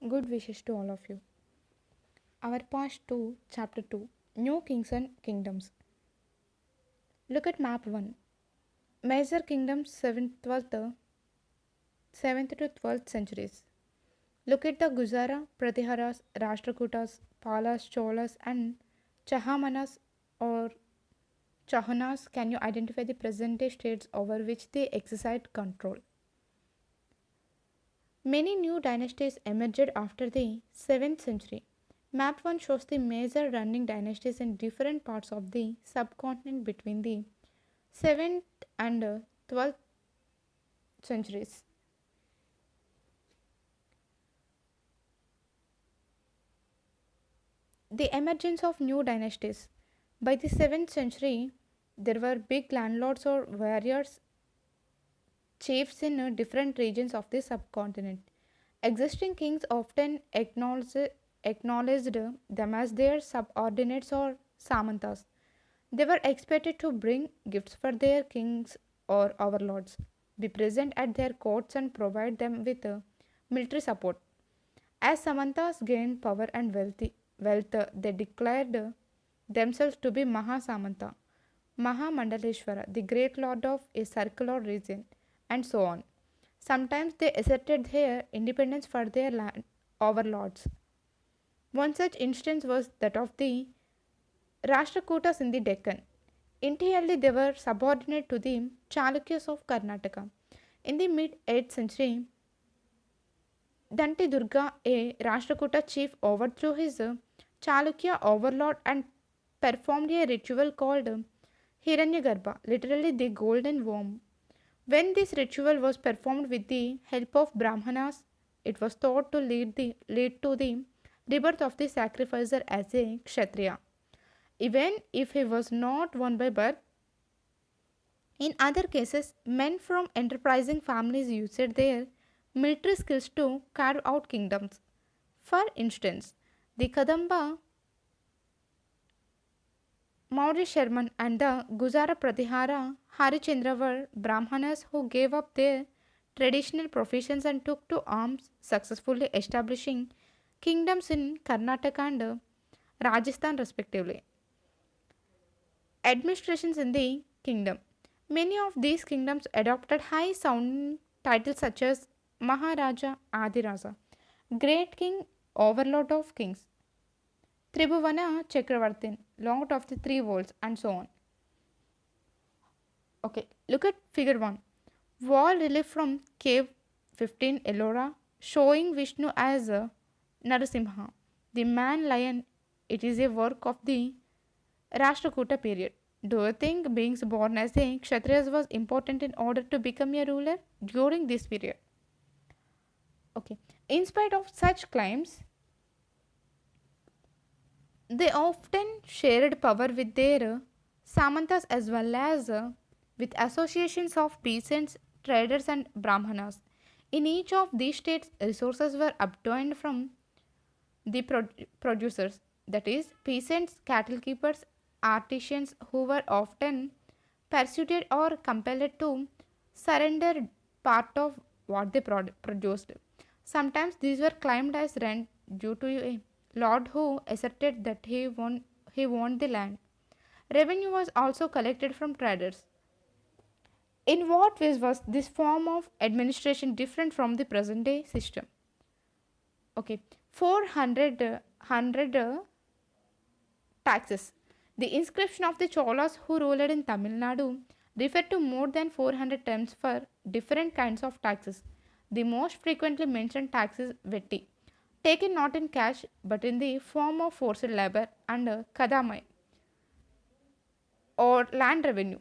Good wishes to all of you. Our past to chapter 2 New Kings and Kingdoms. Look at map 1. Major kingdoms 7th to 12th centuries. Look at the Guzara, Pratiharas, Rashtrakutas, Palas, Cholas, and Chahamanas or Chahanas. Can you identify the present day states over which they exercised control? Many new dynasties emerged after the 7th century. Map 1 shows the major running dynasties in different parts of the subcontinent between the 7th and 12th centuries. The emergence of new dynasties. By the 7th century, there were big landlords or warriors chiefs in different regions of the subcontinent. Existing kings often acknowledged them as their subordinates or samantas. They were expected to bring gifts for their kings or overlords, be present at their courts, and provide them with military support. As samantas gained power and wealth, they declared themselves to be Mahasamanta, Mahamandaleshwara, the great lord of a circle or region, and so on. Sometimes they asserted their independence for their land overlords. One such instance was that of the Rashtrakutas in the Deccan. Initially, they were subordinate to the Chalukyas of Karnataka. In the mid 8th century, Danti Durga, a Rashtrakuta chief, overthrew his Chalukya overlord and performed a ritual called Hiranyagarbha, literally the golden worm. When this ritual was performed with the help of Brahmanas, it was thought to lead to the rebirth of the sacrificer as a Kshatriya, even if he was not one by birth. In other cases, men from enterprising families used their military skills to carve out kingdoms. For instance, the Kadamba Maurya Sharman and the Guzara Pratihara Harichandra were Brahmanas who gave up their traditional professions and took to arms, successfully establishing kingdoms in Karnataka and Rajasthan respectively. Administrations in the kingdom. Many of these kingdoms adopted high sounding titles such as Maharaja Adiraja, Great King, Overlord of Kings, Tribhuvana Chakravartin, Lord of the Three Worlds, and so on. Okay, look at figure 1. Wall relief from cave 15 Ellora showing Vishnu as a Narasimha, the man lion. It is a work of the Rashtrakuta period. Do you think being born as a Kshatriyas was important in order to become a ruler during this period? Okay. In spite of such claims, they often shared power with their samantas as well as with associations of peasants, traders, and brahmanas. In each of these states, resources were obtained from the producers, that is, peasants, cattle keepers, artisans who were often persuaded or compelled to surrender part of what they produced. Sometimes these were claimed as rent due to a lord who asserted that he owned the land. Revenue was also collected from traders. In what ways was this form of administration different from the present day system? Okay, 400 taxes. The inscription of the Cholas who ruled in Tamil Nadu referred to more than 400 terms for different kinds of taxes. The most frequently mentioned tax is vetti, taken not in cash but in the form of forced labor, and kadamai or land revenue.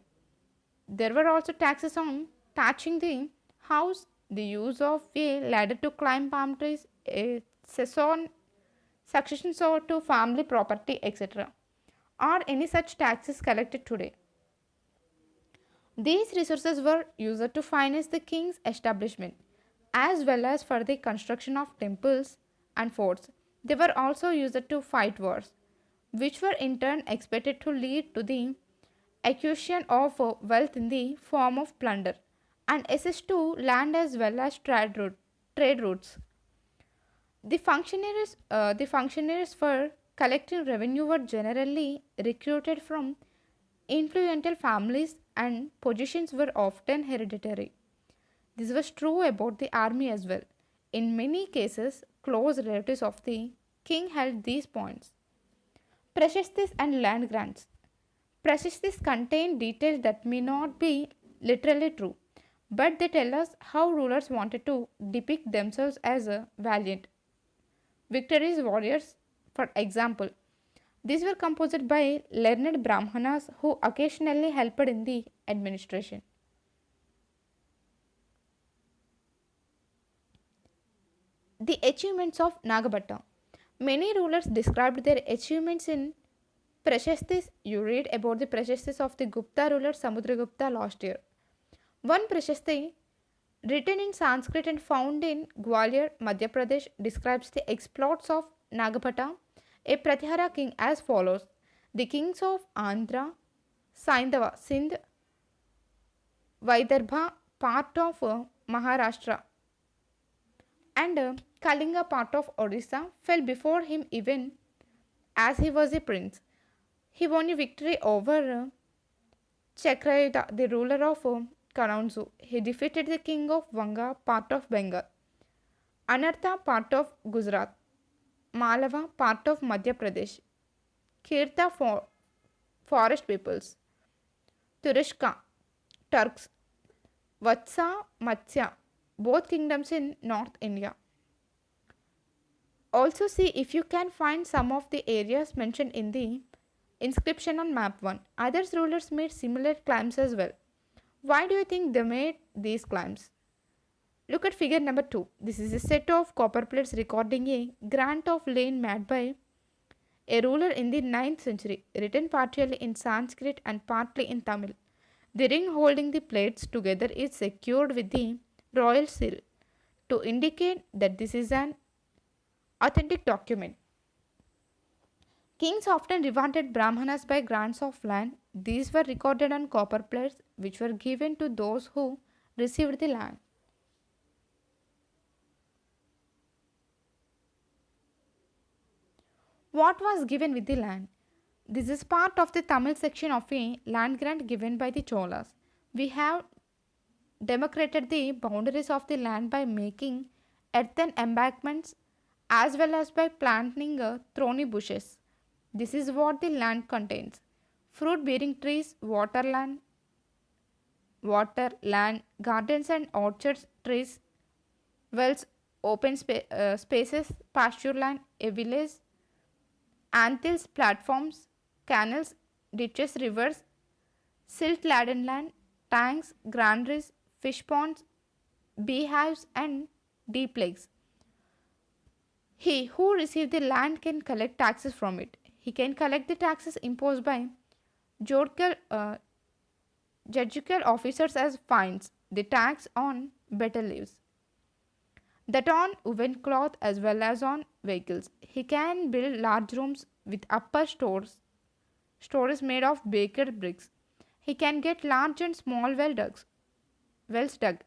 There were also taxes on thatching the house, the use of a ladder to climb palm trees, a cession, succession so to family property, etc. Are any such taxes collected today? These resources were used to finance the king's establishment as well as for the construction of temples and forts. They were also used to fight wars, which were in turn expected to lead to the acquisition of wealth in the form of plunder and access to land as well as trade routes. The functionaries for collecting revenue were generally recruited from influential families and positions were often hereditary. This was true about the army as well. In many cases, close relatives of the king held these points. Precisely and land grants. Precisely contain details that may not be literally true, but they tell us how rulers wanted to depict themselves as a valiant, victorious warriors, for example. These were composed by learned Brahmanas who occasionally helped in the administration. The achievements of Nagabata. Many rulers described their achievements in Prashastis. You read about the Prashastis of the Gupta ruler Samudragupta last year. One Prashasti, written in Sanskrit and found in Gwalior, Madhya Pradesh, describes the exploits of Nagapata, a Pratihara king, as follows. The kings of Andhra, Saindava, Sindh, Vaidarbha, part of Maharashtra, and Kalinga, part of Odisha, fell before him even as he was a prince. He won a victory over Chakrayuta, the ruler of Karanzu. He defeated the king of Vanga, part of Bengal, Anartha, part of Gujarat, Malava, part of Madhya Pradesh, Kirta, forest peoples, Turushka, Turks, Vatsa, Matsya, both kingdoms in North India. Also see if you can find some of the areas mentioned in the inscription on map 1. Other rulers made similar claims as well. Why do you think they made these claims? Look at figure number 2. This is a set of copper plates recording a grant of land made by a ruler in the 9th century, written partially in Sanskrit and partly in Tamil. The ring holding the plates together is secured with the royal seal to indicate that this is an authentic document. Kings often rewarded Brahmanas by grants of land. These were recorded on copper plates which were given to those who received the land. What was given with the land? This is part of the Tamil section of a land grant given by the Cholas. We have demarcated the boundaries of the land by making earthen embankments as well as by planting thorny bushes. This is what the land contains: fruit bearing trees, water, land, gardens and orchards, trees, wells, spaces, pasture land, a village, anthills, platforms, canals, ditches, rivers, silt laden land, tanks, granaries, fish ponds, beehives, and deep lakes. He who received the land can collect taxes from it. He can collect the taxes imposed by judicial, uh, judicial officers as fines, the tax on betel leaves, that on woven cloth as well as on vehicles. He can build large rooms with upper stores made of baked bricks. He can get large and small wells dug.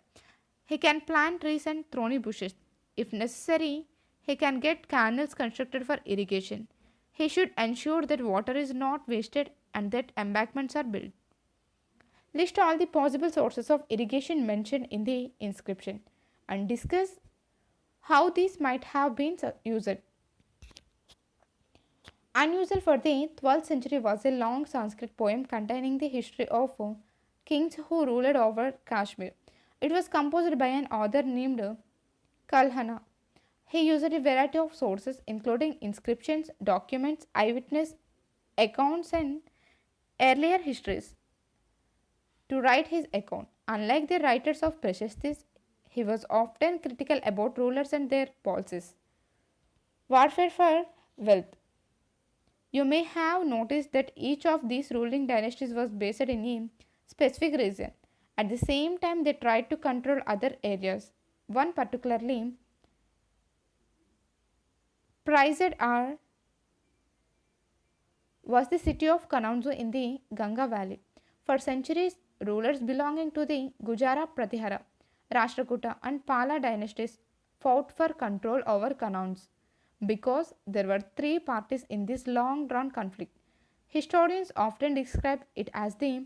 He can plant trees and thorny bushes. If necessary, he can get canals constructed for irrigation. He should ensure that water is not wasted and that embankments are built. List all the possible sources of irrigation mentioned in the inscription and discuss how these might have been used. Unusual for the 12th century was a long Sanskrit poem containing the history of kings who ruled over Kashmir. It was composed by an author named Kalhana. He used a variety of sources including inscriptions, documents, eyewitness accounts, and earlier histories to write his account. Unlike the writers of Prashastis, he was often critical about rulers and their policies. Warfare for wealth. You may have noticed that each of these ruling dynasties was based in a specific region. At the same time, they tried to control other areas. One particularly prized are was the city of Kanauju in the Ganga Valley. For centuries, rulers belonging to the Gujara Pratihara, Rashtrakuta, and Pala dynasties fought for control over canons because there were three parties in this long drawn conflict. Historians often describe it as the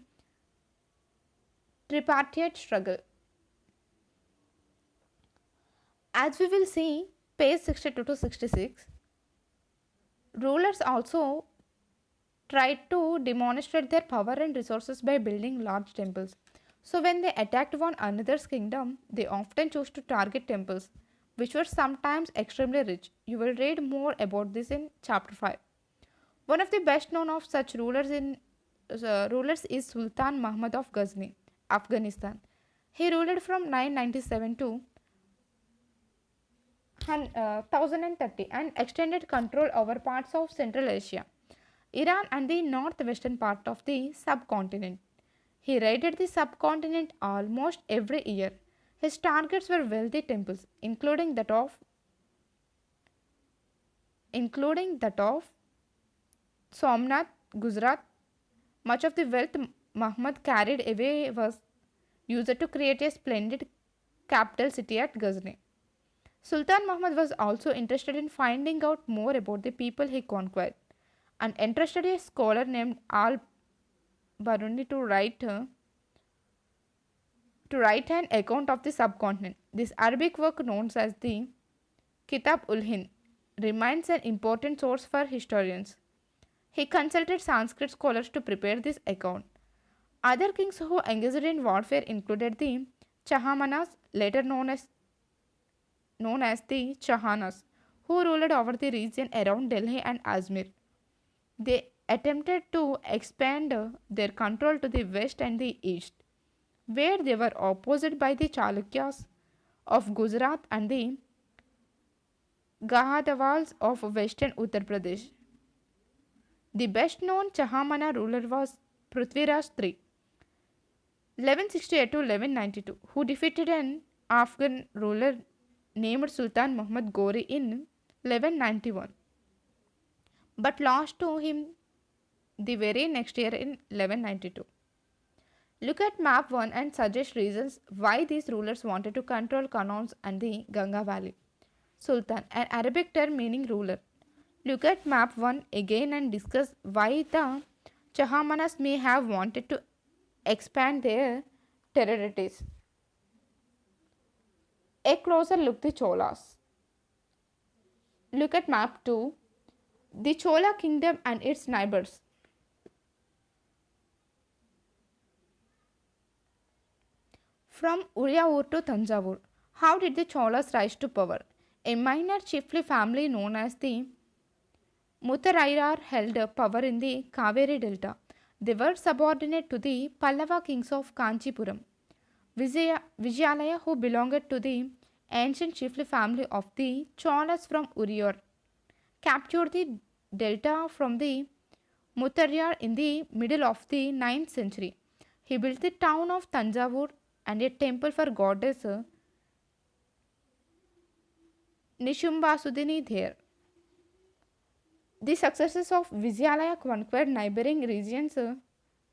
tripartite struggle. As we will see, page 62 to 66, rulers also tried to demonstrate their power and resources by building large temples. So, when they attacked one another's kingdom, they often chose to target temples, which were sometimes extremely rich. You will read more about this in chapter 5. One of the best known of such rulers is Sultan Muhammad of Ghazni, Afghanistan. He ruled from 997 to 1030 and extended control over parts of Central Asia, Iran, and the northwestern part of the subcontinent. He raided the subcontinent almost every year. His targets were wealthy temples, including that of Somnath, Gujarat. Much of the wealth Muhammad carried away was used to create a splendid capital city at Ghazni. Sultan Muhammad was also interested in finding out more about the people he conquered and entrusted a scholar named Al Baruni to write an account of the subcontinent. This Arabic work, known as the Kitab ul Hind, remains an important source for historians. He consulted Sanskrit scholars to prepare this account. Other kings who engaged in warfare included the Chahamanas, later known as the Chahanas, who ruled over the region around Delhi and Ajmer. They attempted to expand their control to the west and the east, where they were opposed by the Chalukyas of Gujarat and the Gahadawals of western Uttar Pradesh. The best known Chahamana ruler was Prithviraj III, 1168 to 1192, who defeated an Afghan ruler named Sultan Muhammad Ghori in 1191, but lost to him the very next year in 1192. Look at map 1 and suggest reasons why these rulers wanted to control Kannauj and the Ganga Valley. Sultan, an Arabic term meaning ruler. Look at map 1 again and discuss why the Chahamanas may have wanted to expand their territories. A closer look the Cholas. Look at map 2, the Chola kingdom and its neighbors. From Uriyaur to Tanjavur, how did the Cholas rise to power? A minor chiefly family known as the Muttarairar held power in the Kaveri Delta. They were subordinate to the Pallava kings of Kanchipuram. Vijayalaya, who belonged to the ancient chiefly family of the Cholas from Uriyaur, captured the delta from the Muttarairar in the middle of the 9th century. He built the town of Tanjavur and a temple for goddess Nishumbasudini there. The successes of Vijayalaya conquered neighboring regions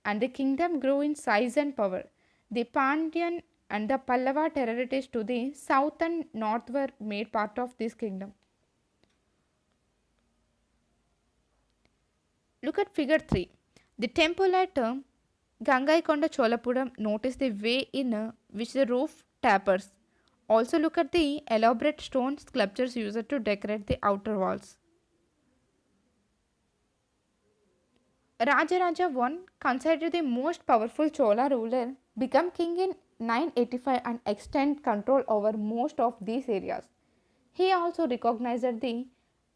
and the kingdom grew in size and power. The Pandyan and the Pallava territories to the south and north were made part of this kingdom. Look at figure 3. The temple at Gangaikonda Cholapuram. Notice the way in which the roof tapers. Also look at the elaborate stone sculptures used to decorate the outer walls. Rajaraja I, considered the most powerful Chola ruler, became king in 985 and extended control over most of these areas. He also recognized the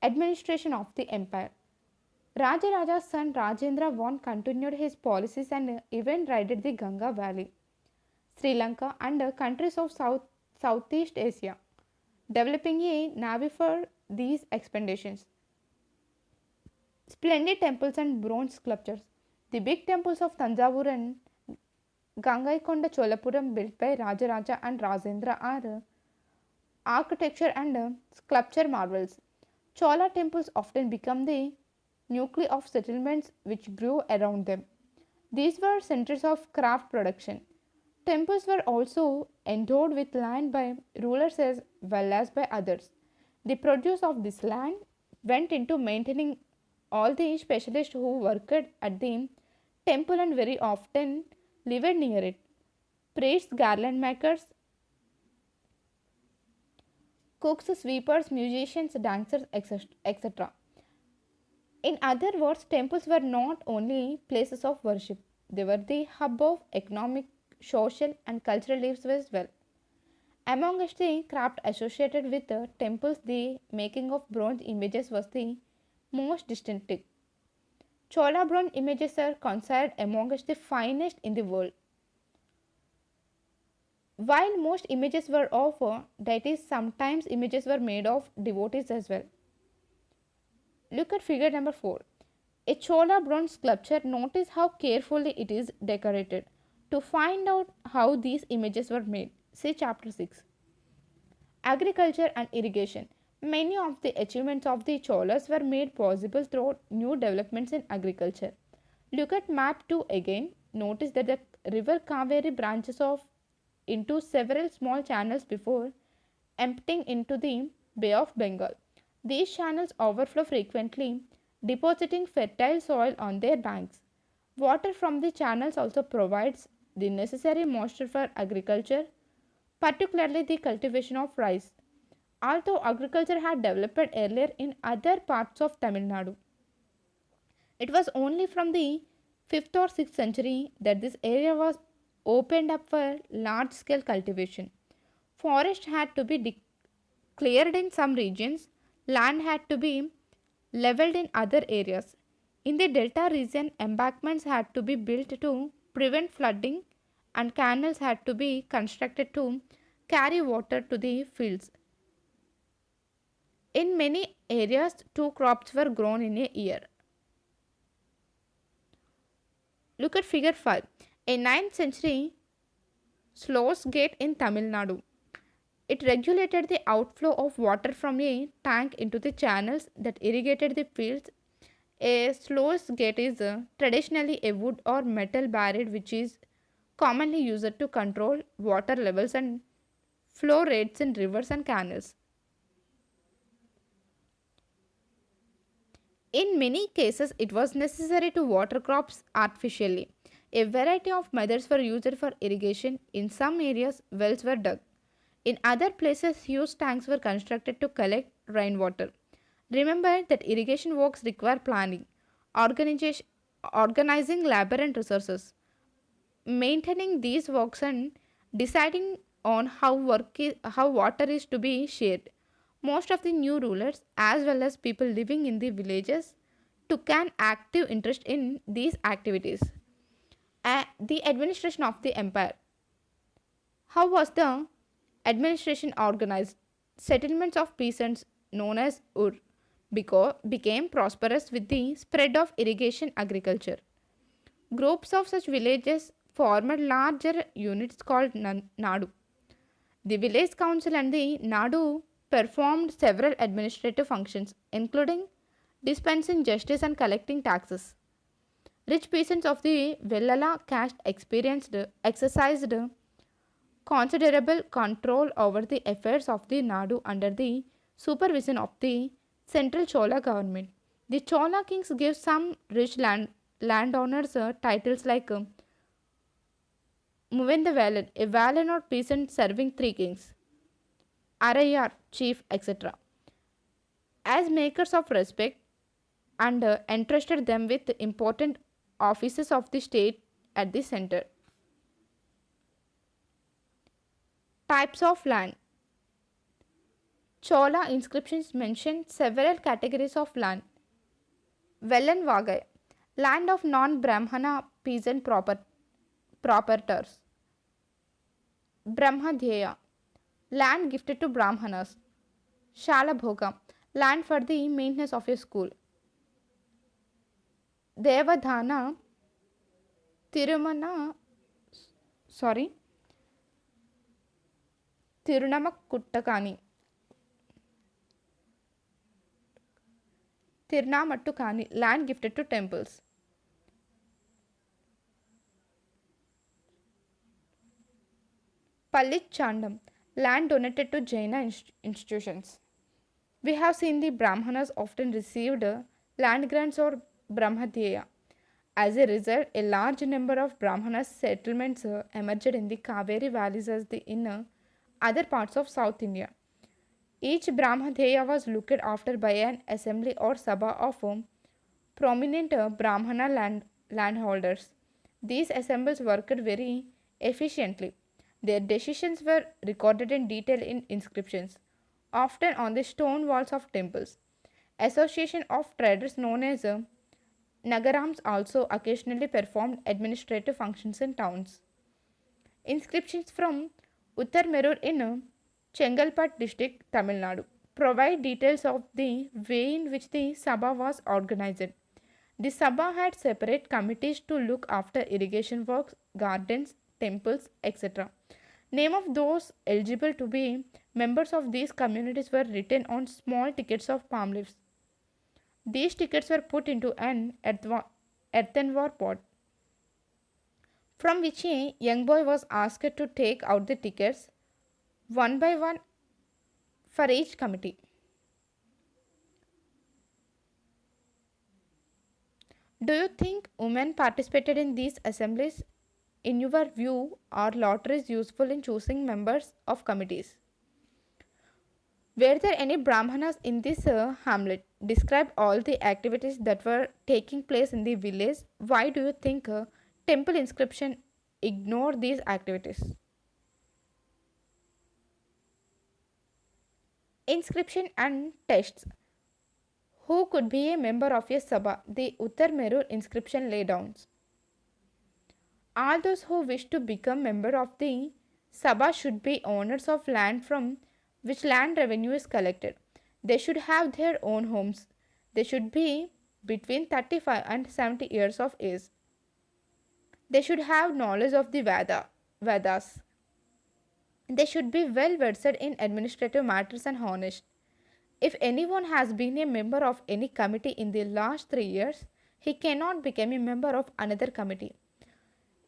administration of the empire. Rajaraja's son Rajendra I continued his policies and even raided the Ganga Valley, Sri Lanka, and countries of Southeast Asia, developing a navy for these expeditions. Splendid temples and bronze sculptures. The big temples of Tanjavur and Gangaikonda Cholapuram, built by Rajaraja and Rajendra, are architecture and sculpture marvels. Chola temples often become the nuclei of settlements which grew around them. These were centers of craft production. Temples were also endowed with land by rulers as well as by others. The produce of this land went into maintaining all the specialists who worked at the temple and very often lived near it. Priests, garland makers, cooks, sweepers, musicians, dancers, etc. In other words, temples were not only places of worship, they were the hub of economic, social, and cultural lives as well. Amongst the craft associated with the temples, the making of bronze images was the most distinctive. Chola bronze images are considered amongst the finest in the world. While most images were of deities, sometimes images were made of devotees as well. Look at figure number 4. A Chola bronze sculpture, notice how carefully it is decorated. To find out how these images were made, see chapter 6. Agriculture and irrigation. Many of the achievements of the Cholas were made possible through new developments in agriculture. Look at map 2 again. Notice that the river Kaveri branches off into several small channels before emptying into the Bay of Bengal. These channels overflow frequently, depositing fertile soil on their banks. Water from the channels also provides the necessary moisture for agriculture, particularly the cultivation of rice. Although agriculture had developed earlier in other parts of Tamil Nadu, it was only from the 5th or 6th century that this area was opened up for large scale cultivation. Forest had to be cleared in some regions, land had to be leveled in other areas. In the delta region, embankments had to be built to prevent flooding, and canals had to be constructed to carry water to the fields. In many areas, two crops were grown in a year. Look at figure 5. A 9th century sluice gate in Tamil Nadu. It regulated the outflow of water from a tank into the channels that irrigated the fields. A sluice gate is traditionally a wood or metal barrier which is commonly used to control water levels and flow rates in rivers and canals. In many cases, it was necessary to water crops artificially. A variety of methods were used for irrigation. In some areas, wells were dug. In other places, huge tanks were constructed to collect rainwater. Remember that irrigation works require planning, organization, organizing labor and resources, maintaining these works, and deciding on how water is to be shared. Most of the new rulers, as well as people living in the villages, took an active interest in these activities. The administration of the empire. How was the administration organized? Settlements of peasants, known as became prosperous with the spread of irrigation agriculture. Groups of such villages formed larger units called Nadu. The village council and the Nadu performed several administrative functions, including dispensing justice and collecting taxes. Rich peasants of the Vellala caste exercised considerable control over the affairs of the Nadu under the supervision of the central Chola government. The Chola kings gave some rich landowners titles like Muvendavelan, a Valan or peasant serving three kings, Arayar, chief, etc., as makers of respect, and entrusted them with important offices of the state at the center. Types of land. Chola inscriptions mention several categories of land. Velan Vagai, land of non Brahmana peasant proprietors. Brahmadhyeya, land gifted to Brahmanas. Shalabhoga, land for the maintenance of a school. Devadhana, Tirumana, sorry, Tirunamakkuttakani. Tirnamattukani, land gifted to temples. Palit Chandam, land donated to Jaina institutions. We have seen the Brahmanas often received land grants or Brahmadhya. As a result, a large number of Brahmana settlements emerged in the Kaveri valleys as the in other parts of South India. Each Brahmadheya was looked after by an assembly or sabha of prominent Brahmana landholders. These assemblies worked very efficiently. Their decisions were recorded in detail in inscriptions, often on the stone walls of temples. Association of traders known as Nagarams also occasionally performed administrative functions in towns. Inscriptions from Uttar Merur in Chengalpat district, Tamil Nadu, provide details of the way in which the Sabha was organized. The Sabha had separate committees to look after irrigation works, gardens, temples, etc. Name of those eligible to be members of these communities were written on small tickets of palm leaves. These tickets were put into an earthenware pot, from which a young boy was asked to take out the tickets one by one for each committee. Do you think women participated in these assemblies? In your view, are lotteries useful in choosing members of committees? Were there any Brahmanas in this hamlet? Describe all the activities that were taking place in the village. Why do you think temple inscription ignore these activities? Inscription and tests. Who could be a member of a Sabha? The Uttar Merur inscription laydowns. All those who wish to become member of the Sabha should be owners of land from which land revenue is collected. They should have their own homes. They should be between 35 and 70 years of age. They should have knowledge of the Vedas. They should be well versed in administrative matters and honest. If anyone has been a member of any committee in the last 3 years, he cannot become a member of another committee.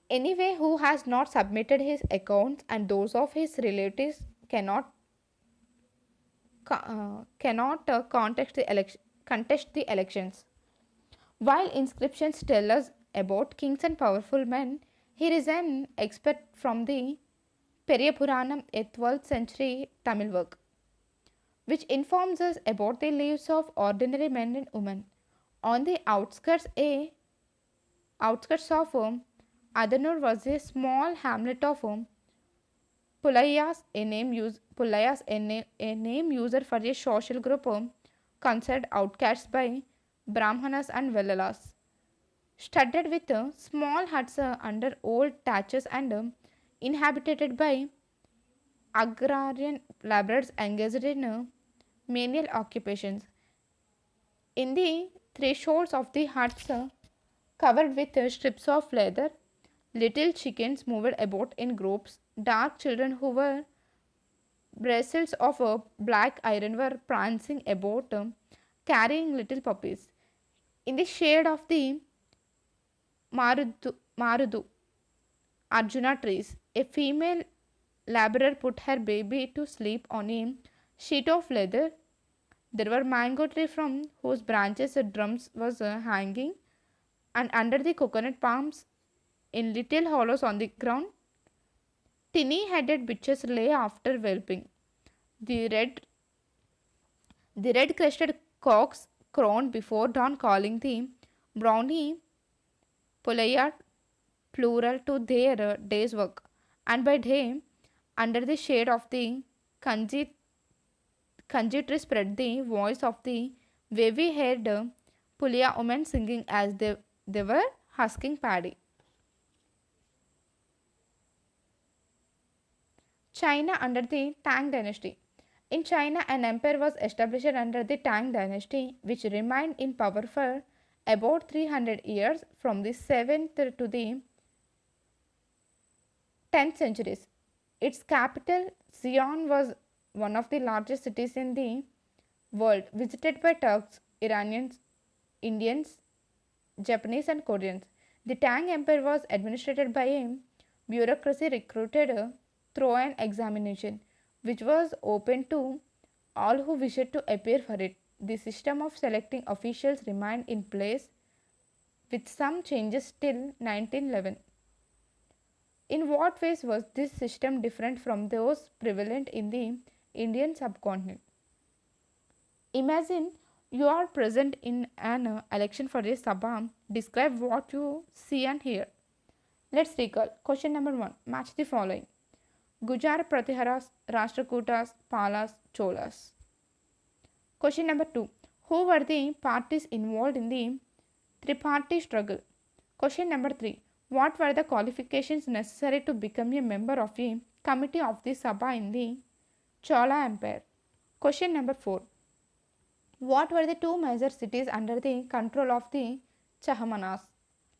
Anyway, who has not submitted his accounts and those of his relatives cannot contest the elections. While inscriptions tell us about kings and powerful men, here is an excerpt from the Periyapuranam, a 12th century Tamil work, which informs us about the lives of ordinary men and women. On the outskirts of Adanur was a small hamlet of Pulayas, a name user for a social group considered outcasts by Brahmanas and Vellalas, studded with small huts under old thatches and inhabited by agrarian laborers engaged in menial occupations. In the thresholds of the huts, covered with strips of leather, little chickens moved about in groups. Dark children who were bristles of black iron were prancing about, carrying little puppies. In the shade of the Marudu Arjuna trees, a female laborer put her baby to sleep on a sheet of leather. There were mango trees from whose branches a drums was hanging, and under the coconut palms, in little hollows on the ground, tiny headed bitches lay after whelping. The red the red crested cocks crowed before dawn, calling the brownie Pulayat plural to their day's work, and by day, under the shade of the kanji, kanji tree, spread the voice of the wavy haired Pulia women singing as they were husking paddy. China under the Tang Dynasty. In China, an empire was established under the Tang Dynasty, which remained in power for about 300 years from the 7th to the 10th centuries. Its capital, Xi'an, was one of the largest cities in the world, visited by Turks, Iranians, Indians, Japanese, and Koreans. The Tang Empire was administered by a bureaucracy recruited through an examination, which was open to all who wished to appear for it. The system of selecting officials remained in place with some changes till 1911. In what ways was this system different from those prevalent in the Indian subcontinent? Imagine you are present in an election for a Sabha. Describe what you see and hear. Let's recall. Question number 1. Match the following. Gujar Pratiharas, Rashtrakutas, Palas, Cholas. Question number 2. Who were the parties involved in the three-party struggle? Question number 3. What were the qualifications necessary to become a member of a committee of the Sabha in the Chola Empire? Question number 4. What were the two major cities under the control of the Chahamanas?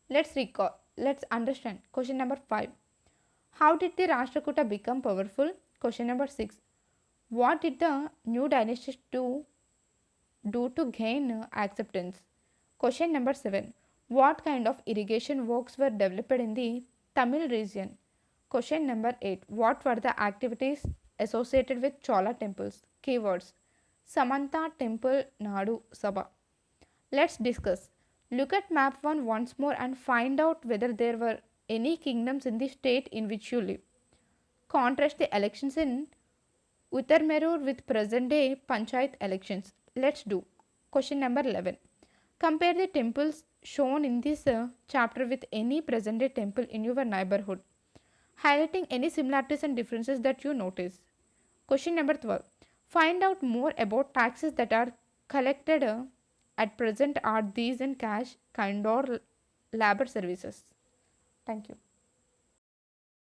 Let's recall. Let's understand. Question number 5. How did the Rashtrakuta become powerful? Question number 6. What did the new dynasty do to gain acceptance? Question number 7. What kind of irrigation works were developed in the Tamil region? Question number 8. What were the activities associated with Chola temples? Keywords. Samanta Temple Nadu Sabha. Let's discuss. Look at map 1 once more and find out whether there were any kingdoms in the state in which you live. Contrast the elections in Uttarmerur with present day Panchayat elections. Let's do. Question number 11. Compare the temples shown in this chapter with any present day temple in your neighborhood, highlighting any similarities and differences that you notice. Question number 12. Find out more about taxes that are collected at present. Are these in cash, kind, or labor services? Thank you.